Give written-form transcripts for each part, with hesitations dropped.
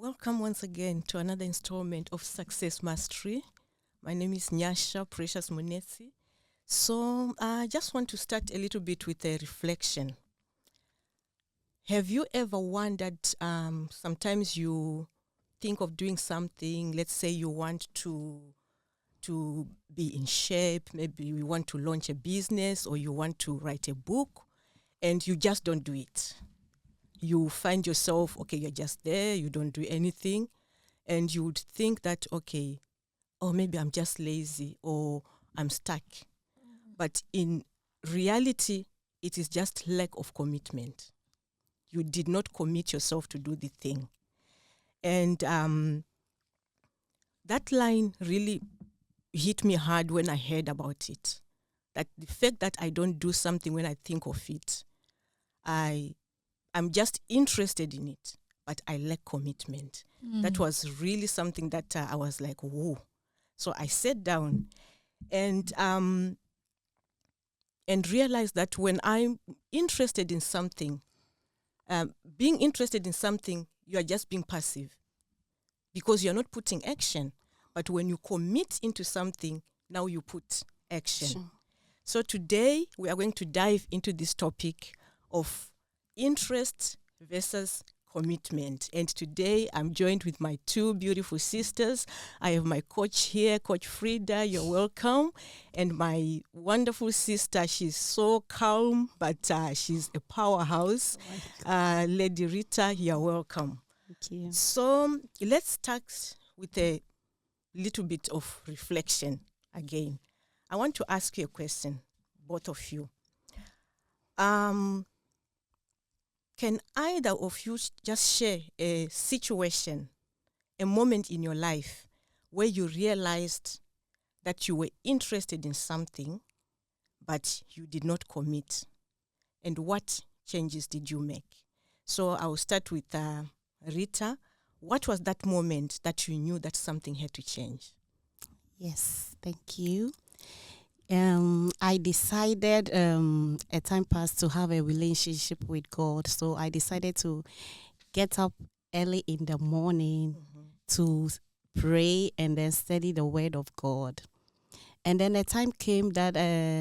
Welcome once again to another installment of Success Mastery. My name is Nyasha Precious Munesi. So I just want to start a little bit with a reflection. Have you ever wondered, sometimes you think of doing something, let's say you want to be in shape, maybe you want to launch a business or you want to write a book, and you just don't do it. You find yourself, okay, you're just there, you don't do anything, and you would think that, okay, oh, maybe I'm just lazy or I'm stuck. But in reality, it is just lack of commitment. You did not commit yourself to do the thing. And that line really hit me hard when I heard about it. That the fact that I don't do something when I think of it, I'm just interested in it, but I lack commitment. That was really something that I was like, whoa. So I sat down and realized that when I'm interested in something, being interested in something, you are just being passive because you're not putting action. But when you commit into something, now you put action. Sure. So today we are going to dive into this topic of interest versus commitment. And today I'm joined with my two beautiful sisters. I have my coach here, Coach Frida, you're welcome. And my wonderful sister, she's so calm, but she's a powerhouse. Lady Rita, you're welcome. Thank you. So let's start with a little bit of reflection again. I want to ask you a question, both of you. Can either of you just share a situation, a moment in your life where you realized that you were interested in something, but you did not commit? And what changes did you make? So I will start with Rita. What was that moment that you knew that something had to change? Yes, thank you. I decided a time passed to have a relationship with God. So I decided to get up early in the morning to pray and then study the Word of God. And then the time came that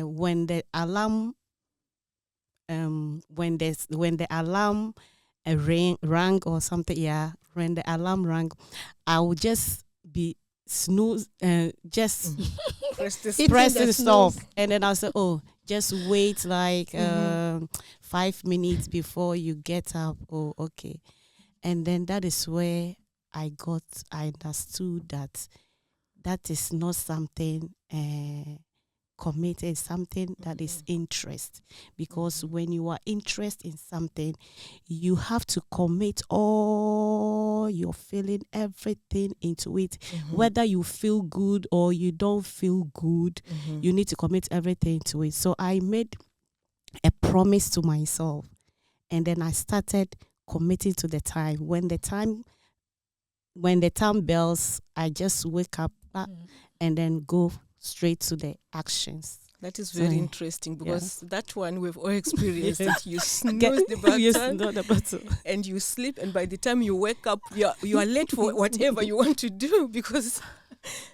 when the alarm rang or something, when the alarm rang, I would just be snooze, just pressing stop, and then I'll say, oh, just wait like 5 minutes before you get up. Oh, okay. And then that is where I understood that is not something committed, something that is interest. Because when you are interested in something, you have to commit all your feeling, everything into it. Whether you feel good or you don't feel good, you need to commit everything to it. So I made a promise to myself, and then I started committing to the time. When the time bells, I just wake up and then go straight to the actions. That is very interesting because that one we've all experienced. That you snooze the button and you sleep, and by the time you wake up, you are late for whatever you want to do because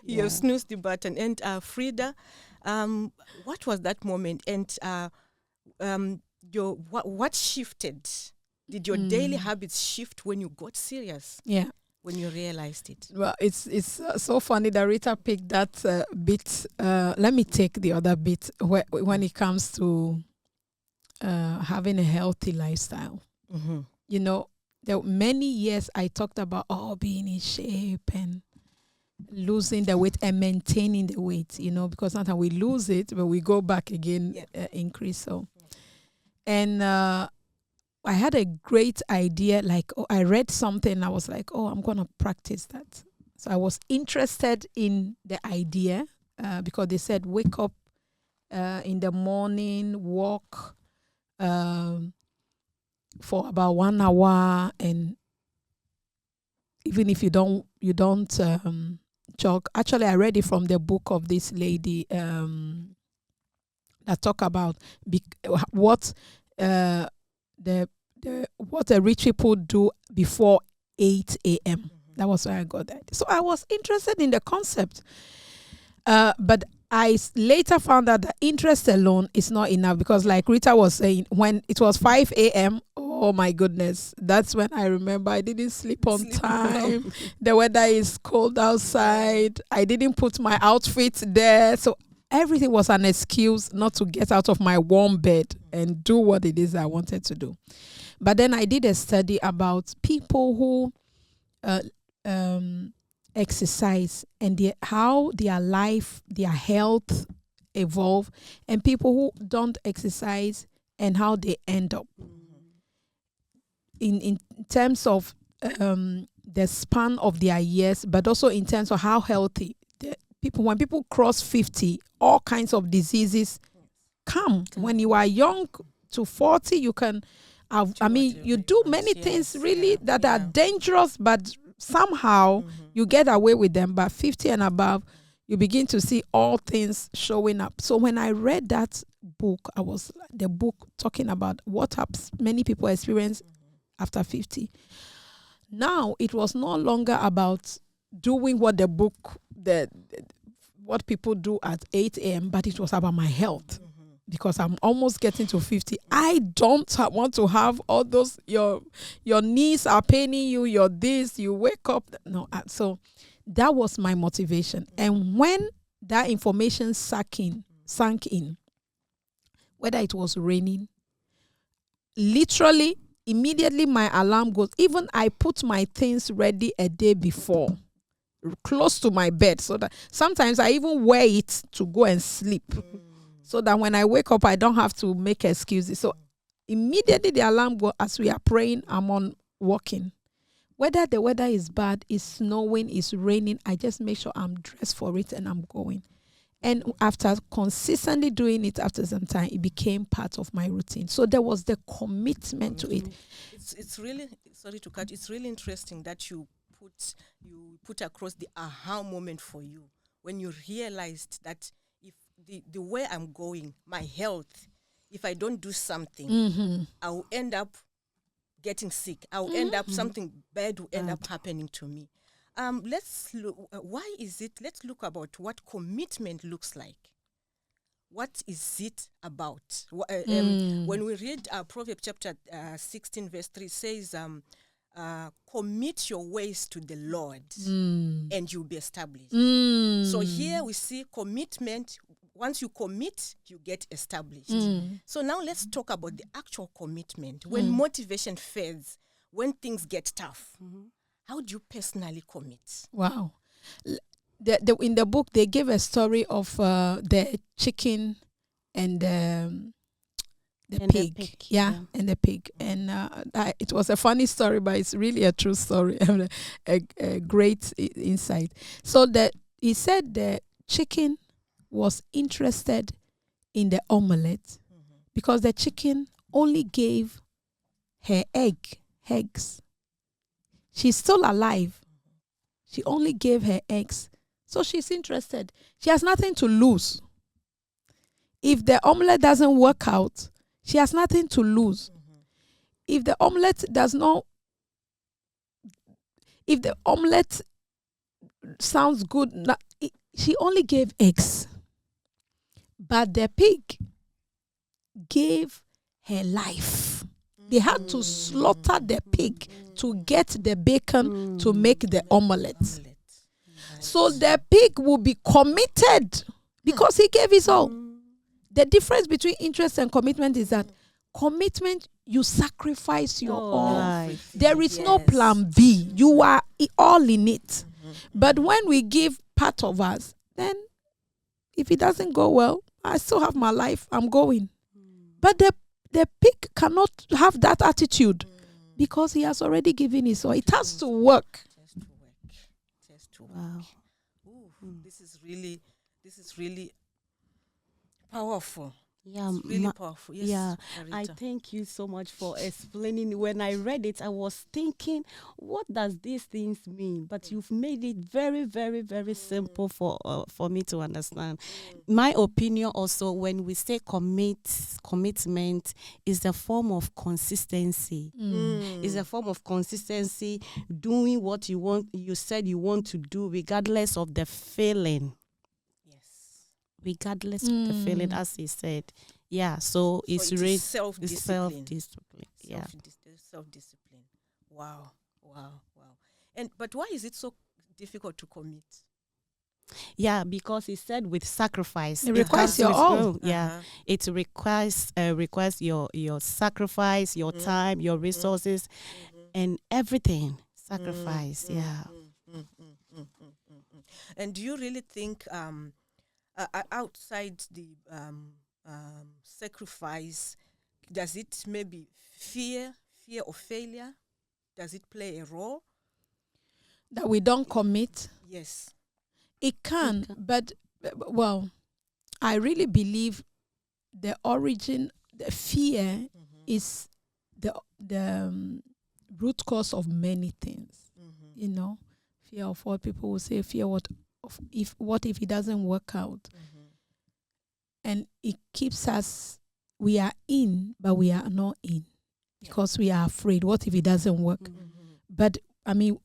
you have snoozed the button. And Frida, what was that moment? And what shifted? Did your daily habits shift when you got serious? Yeah. When you realized it? Well, it's so funny that Rita picked that bit. Let me take the other bit when it comes to having a healthy lifestyle. You know, there were many years I talked about being in shape and losing the weight and maintaining the weight, you know, because sometimes we lose it, but we go back again, increase. So, and I had a great idea, like I read something, I was like, I'm going to practice that. So I was interested in the idea because they said wake up in the morning, walk for about 1 hour, and even if you don't jog. Actually, I read it from the book of this lady that talk about what the what the rich people do before 8 a.m. That was where I got that. So I was interested in the concept. But I later found out that interest alone is not enough, because like Rita was saying, when it was 5 a.m., oh my goodness, that's when I remember I didn't sleep on time. The weather is cold outside. I didn't put my outfit there. So everything was an excuse not to get out of my warm bed and do what it is I wanted to do. But then I did a study about people who exercise and how their life, their health evolve, and people who don't exercise and how they end up in terms of the span of their years, but also in terms of how healthy people. When people cross 50, all kinds of diseases come. When you are young to 40, you can you do many things really that are dangerous, but somehow you get away with them. But 50 and above, you begin to see all things showing up. So when I read that book, the book talking about what many people experience after 50. Now it was no longer about doing what the book, what people do at 8 a.m., but it was about my health. Because I'm almost getting to 50. I don't want to have all those, your knees are paining you, you wake up. No, so that was my motivation. And when that information sank in, whether it was raining, literally, immediately my alarm goes. Even I put my things ready a day before, close to my bed, so that sometimes I even wear it to go and sleep. So that when I wake up, I don't have to make excuses. So immediately the alarm goes, as we are praying, I'm on walking. Whether the weather is bad, it's snowing, it's raining, I just make sure I'm dressed for it and I'm going. And after consistently doing it, after some time, it became part of my routine. So there was the commitment to it. It's really, sorry to cut, it's really interesting that you put across the aha moment for you when you realized that the way I'm going, my health, if I don't do something, I'll end up getting sick. I'll end up, something bad will end up happening to me. Let's look, why is it? Let's look about what commitment looks like. What is it about? When we read Proverbs chapter 16, verse 3, says, commit your ways to the Lord and you'll be established. So here we see commitment. Once you commit, you get established. So now let's talk about the actual commitment. When motivation fades, when things get tough, how do you personally commit? Wow. In the book, they give a story of the chicken and the pig. Yeah, and the pig. And it was a funny story, but it's really a true story. a great insight. So he said the chicken was interested in the omelette because the chicken only gave her eggs. She's still alive. She only gave her eggs. So she's interested. She has nothing to lose. If the omelette doesn't work out, she has nothing to lose. If the omelette sounds good, she only gave eggs. But the pig gave her life. They had to slaughter the pig to get the bacon to make the omelette. So the pig will be committed because he gave his all. The difference between interest and commitment is that commitment, you sacrifice your all. There is no plan B. You are all in it. But when we give part of us, then if it doesn't go well, I still have my life. I'm going. But the pig cannot have that attitude because he has already given his all. It has to work. It has to work. Wow. Ooh, this is really powerful. Yeah, It's really powerful. Yes, yeah. I Rita. thank you so much for explaining. When I read it, I was thinking, what does these things mean? But you've made it very, very, very simple for me to understand. My opinion also, when we say commitment is a form of consistency. It's a form of consistency, doing what you want. You said you want to do, regardless of the feeling. Regardless of the feeling, as he said. Yeah, so it's really self-discipline. Yeah. Self-discipline. Wow. But why is it so difficult to commit? Yeah, because he said with sacrifice. It requires your all. Yeah, it requires your sacrifice, your time, your resources, and everything. Sacrifice. Yeah. And do you really think outside the sacrifice, does it maybe fear of failure? Does it play a role? That we don't commit? Yes. It can, but well, I really believe the origin, the fear is the root cause of many things. You know, fear of what people will say, fear what if it doesn't work out, and it keeps us. We are in, but we are not in because we are afraid. What if it doesn't work? But I mean,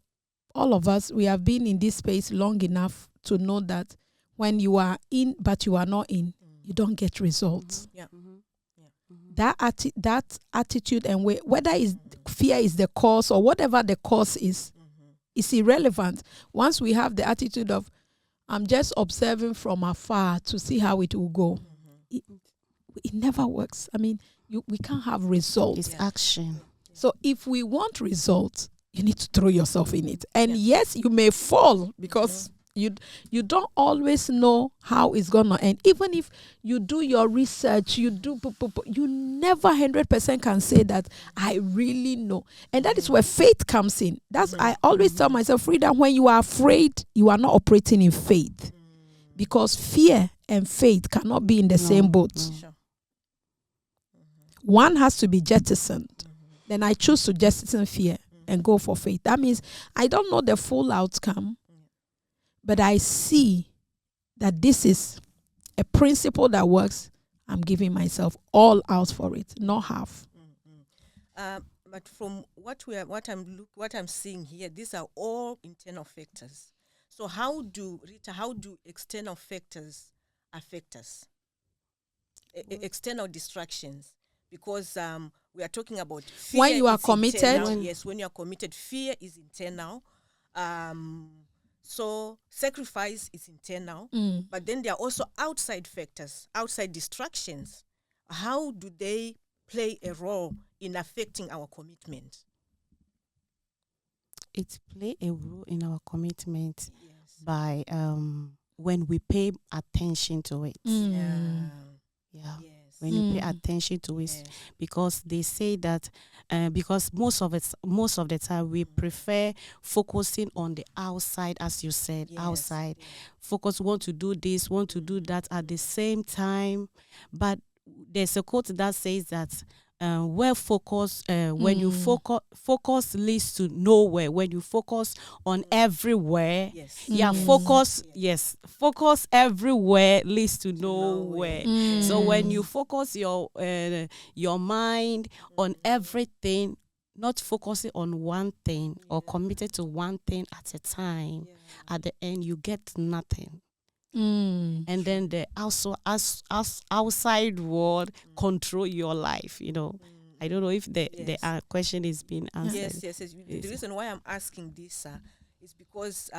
all of us, we have been in this space long enough to know that when you are in, but you are not in, you don't get results. That attitude and whether is fear is the cause or whatever the cause is irrelevant. Once we have the attitude of, I'm just observing from afar to see how it will go, it never works. I mean, we can't have results. It's action. So if we want results, you need to throw yourself in it. And yes, you may fall because you don't always know how it's going to end. Even if you do your research, you never 100% can say that I really know. And that is where faith comes in. That's I always tell myself, Frida, when you are afraid, you are not operating in faith. Because fear and faith cannot be in the same boat. One has to be jettisoned. Then I choose to jettison fear and go for faith. That means I don't know the full outcome, but I see that this is a principle that works. I'm giving myself all out for it, not half. But from what I'm seeing here, these are all internal factors. So how do external factors affect us? External distractions, because we are talking about fear. When you are committed, when you are committed, fear is internal. So sacrifice is internal, but then there are also outside factors, outside distractions. How do they play a role in affecting our commitment? It play a role in our commitment by when we pay attention to it. When you pay attention to it, because they say that because most of the time we prefer focusing on the outside, as you said, outside. Focus, want to do this, want to do that at the same time. But there's a quote that says that where focus, when you focus leads to nowhere. When you focus on everywhere, focus everywhere leads to nowhere. So when you focus your mind on everything, not focusing on one thing or committed to one thing at a time, at the end you get nothing. And then the outside world control your life. I don't know if the question is being answered. Yes. The reason why I'm asking this is because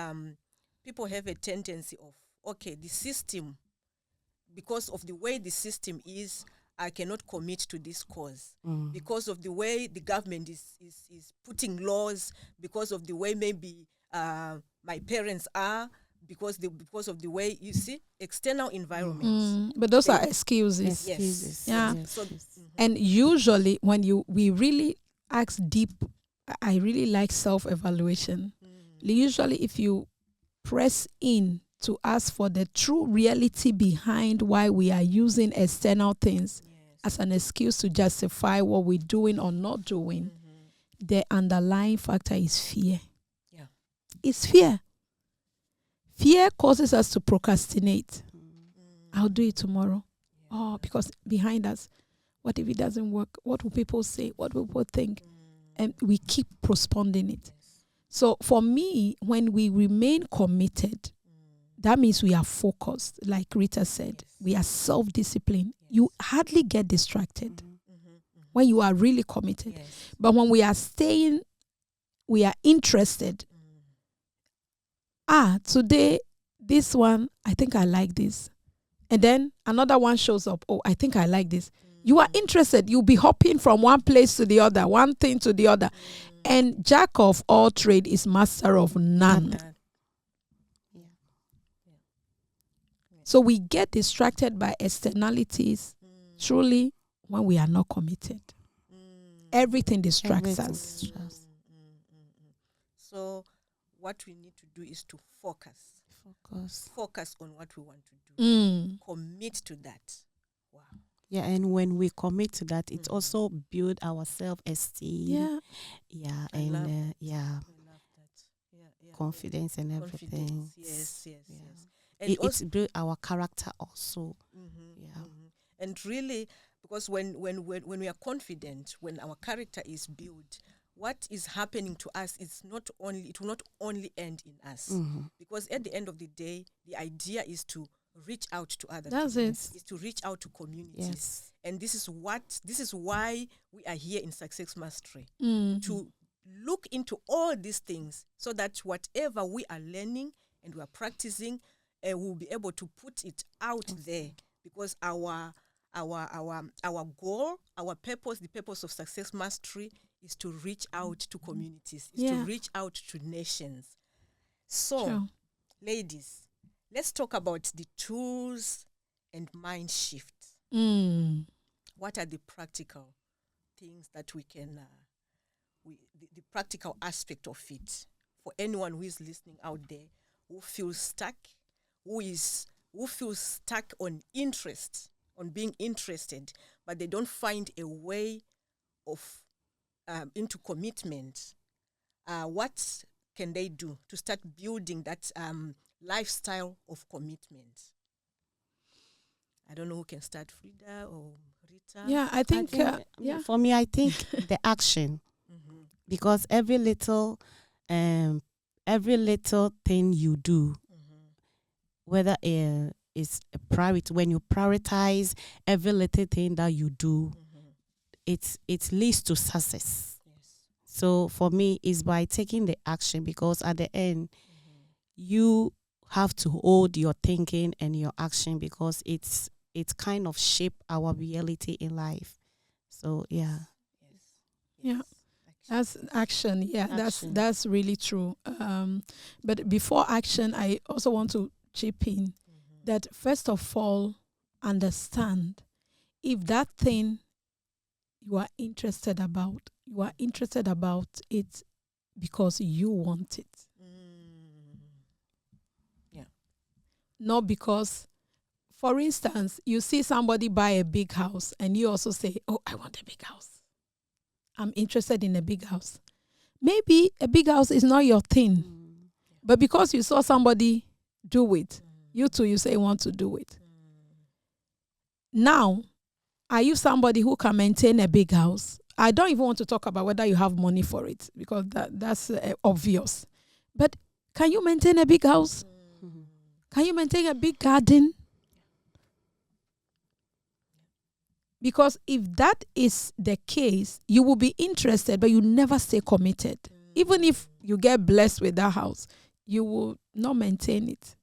people have a tendency of, the system, because of the way the system is, I cannot commit to this cause. Because of the way the government is putting laws, because of the way maybe my parents are, because of the way, you see, external environments. But those are excuses. Excuses. Yeah. Yes. So, and usually when we really ask deep, I really like self-evaluation. Usually if you press in to ask for the true reality behind why we are using external things as an excuse to justify what we're doing or not doing, the underlying factor is fear. Yeah. It's fear. Fear causes us to procrastinate. I'll do it tomorrow. Oh, because behind us, what if it doesn't work? What will people say? What will people think? And we keep postponing it. So for me, when we remain committed, that means we are focused. Like Rita said, we are self-disciplined. You hardly get distracted when you are really committed. But when we are staying, we are interested. Today, this one, I think I like this. And then another one shows up. Oh, I think I like this. You are interested. You'll be hopping from one place to the other, one thing to the other. And jack of all trade is master of none. So we get distracted by externalities truly when we are not committed. Everything distracts us. So what we need to do is to focus on what we want to do. Commit to that. Wow. Yeah, and when we commit to that, it also build our self-esteem. I love that. Confidence and everything. Yes. And it's build our character also. And really, because when we are confident, when our character is built, what is happening to us is it will not only end in us. Because at the end of the day, the idea is to reach out to others. That's it. Is to reach out to communities. And this is why we are here in Success Mastery. To look into all these things so that whatever we are learning and we are practicing, we'll be able to put it out there, because our goal, our purpose, the purpose of Success Mastery is to reach out to communities, is to reach out to nations. So, ladies, let's talk about the tools and mind shift. What are the practical things that we can, the practical aspect of it for anyone who is listening out there, who feels stuck, who feels stuck on being interested, but they don't find a way of into commitment. What can they do to start building that lifestyle of commitment? I don't know who can start, Frida or Rita. Yeah, I think for me, I think the action, because every little thing you do, whether it's a priority, when you prioritize every little thing that you do, it leads to success. So for me, it's by taking the action, because at the end, you have to hold your thinking and your action, because it's kind of shape our reality in life. So that's action. Action. That's really true. But before action, I also want to chip in that first of all, understand if that thing you are interested about it because you want it. Not because, for instance, you see somebody buy a big house and you also say, oh, I want a big house. I'm interested in a big house. Maybe a big house is not your thing. But because you saw somebody do it, you too, you say you want to do it. Now, are you somebody who can maintain a big house? I don't even want to talk about whether you have money for it, because that's obvious. But can you maintain a big house? Can you maintain a big garden? Because if that is the case, you will be interested, but you never stay committed. Even if you get blessed with that house, you will not maintain it.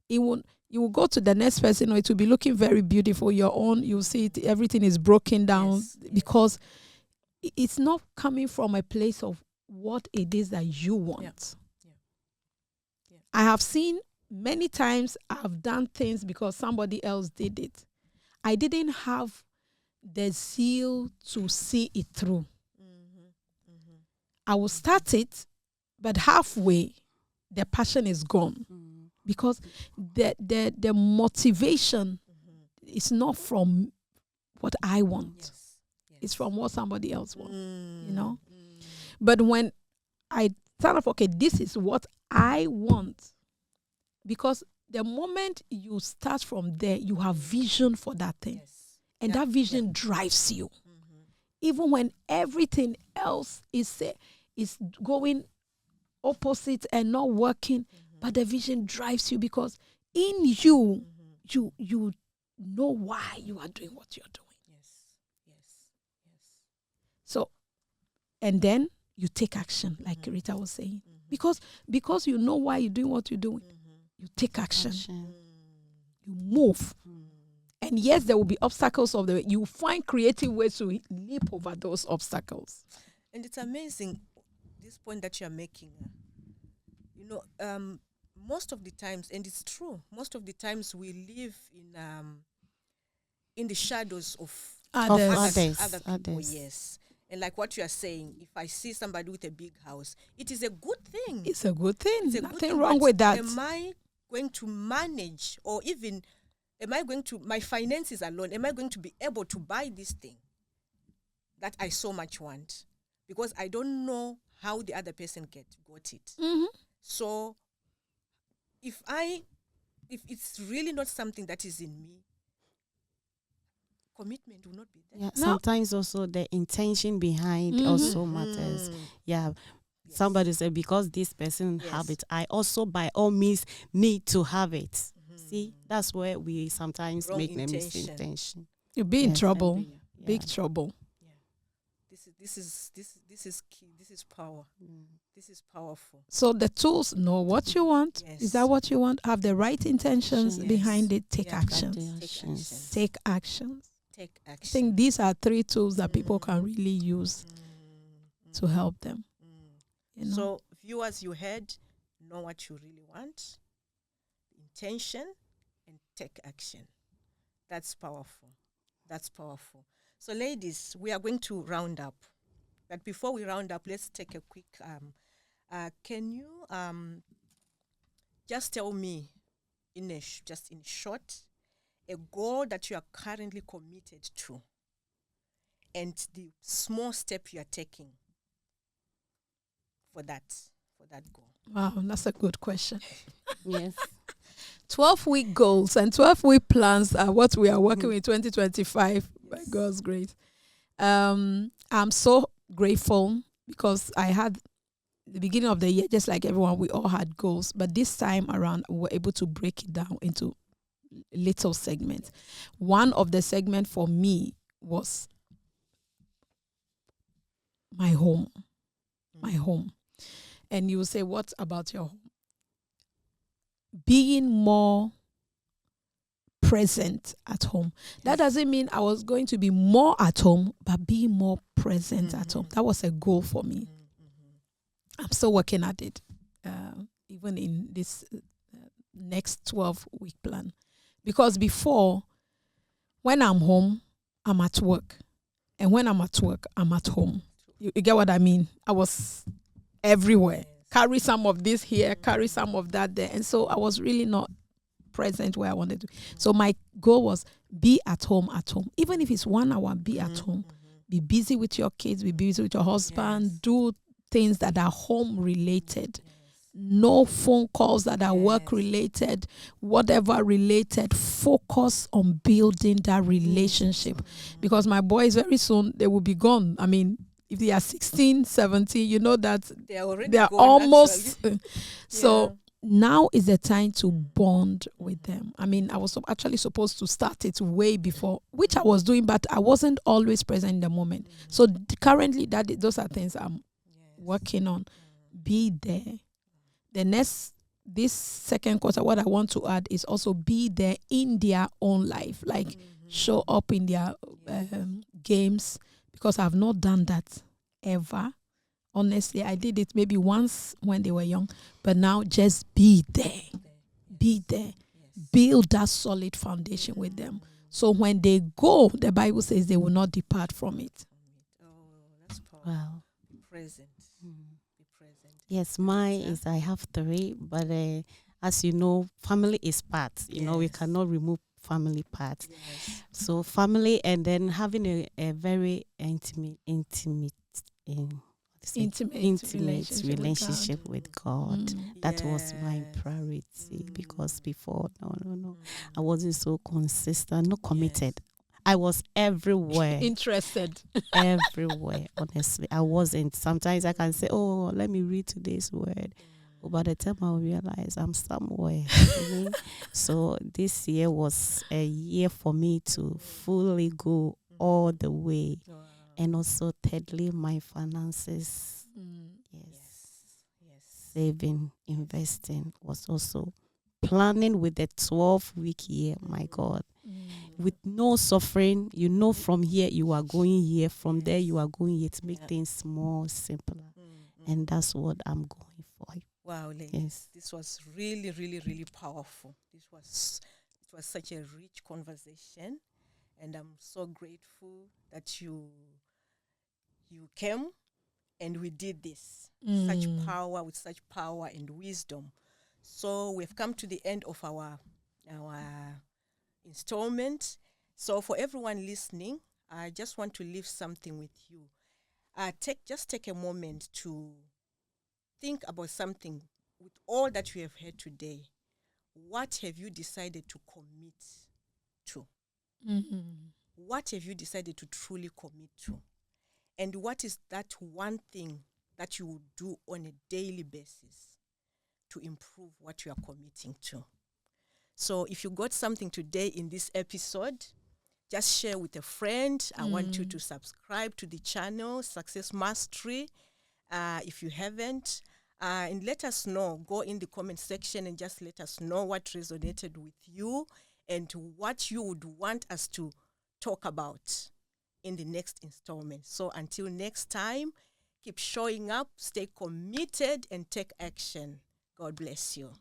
You will go to the next person, or it will be looking very beautiful. Your own, you'll see it, everything is broken down because it's not coming from a place of what it is that you want. I have seen many times I've done things because somebody else did it. I didn't have the zeal to see it through. I will start it, but halfway, the passion is gone because the motivation is not from what I want. Yes. It's from what somebody else wants, you know. But when I tell up, okay, this is what I want, because the moment you start from there, you have vision for that thing. Yes. And that vision drives you. Even when everything else is going opposite and not working, but the vision drives you, because in you, you know why you are doing what you're doing. Yes. So, and then you take action, like Rita was saying, because you know why you're doing what you're doing. You take action. You move. And yes, there will be obstacles of the way. You find creative ways to leap over those obstacles. And it's amazing, this point that you're making. You know, most of the times, and it's true, most of the times we live in the shadows of other people. Yes. And like what you are saying, if I see somebody with a big house, it is a good thing. It's a good thing. It's Nothing wrong with that. Am I going to manage, or even my finances alone, am I going to be able to buy this thing that I so much want? Because I don't know how the other person got it. So if it's really not something that is in me, commitment will not be there. Yeah, sometimes also the intention behind also matters. Yeah. Yes. Somebody said, because this person have it, I also by all means need to have it. See, that's where we sometimes make the misintention. You'll be in trouble. Big trouble. Yeah. This is key. This is power. This is powerful. So the tools, know what you want. Yes. Is that what you want? Have the right intentions behind it. Take actions. Take actions. I think these are 3 tools that people can really use to help them. You know? So viewers, you heard, know what you really want, intention, and take action. That's powerful. So ladies, we are going to round up. But before we round up, let's take a quick, can you just tell me just in short, a goal that you are currently committed to and the small step you are taking for that goal? Wow, that's a good question. Yes. 12-week goals and 12-week plans are what we are working with 2025 by God's grace. I'm so grateful because I had the beginning of the year, just like everyone, we all had goals. But this time around, we were able to break it down into little segments. One of the segments for me was my home. My home. And you will say, what about your home? Being more present at home. That doesn't mean I was going to be more at home, but being more present at home. That was a goal for me. I'm still working at it, even in this next 12-week plan. Because before, when I'm home, I'm at work. And when I'm at work, I'm at home. You get what I mean? I was everywhere. Carry some of this here, carry some of that there. And so I was really not present where I wanted to. So my goal was be at home. Even if it's 1 hour, be at home. Be busy with your kids, be busy with your husband, do things that are home related. No phone calls that are work related, whatever related. Focus on building that relationship. Because my boys, very soon, they will be gone. I mean, if they are 16, 17, you know that they are almost. So now is the time to bond with them. I mean, I was actually supposed to start it way before, which I was doing, but I wasn't always present in the moment. So currently, those are things I'm working on. Be there. This second quarter, what I want to add is also be there in their own life, like show up in their games, because I've not done that ever. Honestly, I did it maybe once when they were young, but now just be there. Be there. Build that solid foundation with them. So when they go, the Bible says they will not depart from it. Oh, that's powerful. Wow. Be present. Yes, mine is I have 3, but I as you know, family is part. You know, we Yes. cannot remove family part. Yes. So family, and then having a very intimate relationship with God. That was my priority, because before, no, I wasn't so consistent, not committed. I was everywhere. Interested. Everywhere, honestly. I wasn't. Sometimes I can say, oh, let me read today's word. But by the time I realize I'm somewhere. So this year was a year for me to fully go all the way. Wow. And also, thirdly, my finances. Yes. Saving, investing was also planning with the 12-week year, my God. With no suffering, you know, from here you are going here, from there you are going here, to make things more simpler. And that's what I'm going for. Wow, ladies. Yes. This was really, really, really powerful. It was such a rich conversation, and I'm so grateful that you came and we did this. With such power and wisdom. So we've come to the end of our installment. So for everyone listening, I just want to leave something with you. Take a moment to think about something. With all that you have heard today, what have you decided to commit to? What have you decided to truly commit to? And what is that one thing that you would do on a daily basis to improve what you are committing to? So if you got something today in this episode, just share with a friend. I want you to subscribe to the channel, Success Mastery, if you haven't. And let us know. Go in the comment section and just let us know what resonated with you and what you would want us to talk about in the next installment. So until next time, keep showing up, stay committed, and take action. God bless you.